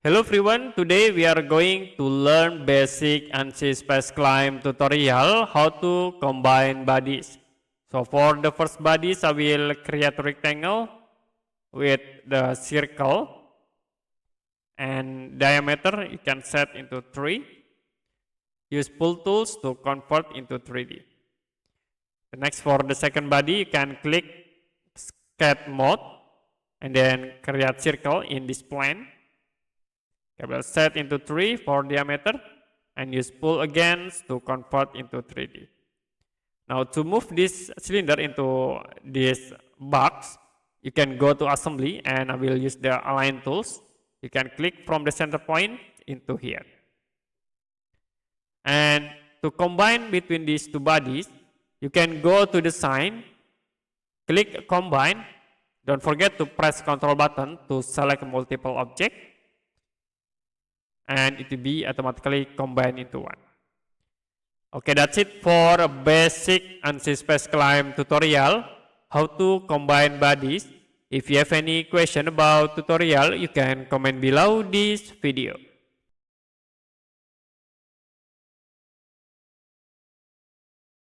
Hello everyone, today we are going to learn basic Ansys Spaceclaim tutorial how to combine bodies. So for the first bodies, I will create a rectangle with the circle and diameter you can set into 3. Use pull tools to convert into 3D. The next for the second body, you can click sketch mode and then create circle in this plane. I will set into 3 for diameter and use pull again to convert into 3D. Now to move this cylinder into this box, you can go to assembly and I will use the align tools. You can click from the center point into here. And to combine between these two bodies, you can go to the sign, click combine. Don't forget to press Ctrl button to select multiple objects. And it will be automatically combined into one. Okay, that's it for a basic Ansys Spaceclaim tutorial, how to combine bodies. If you have any question about tutorial, you can comment below this video.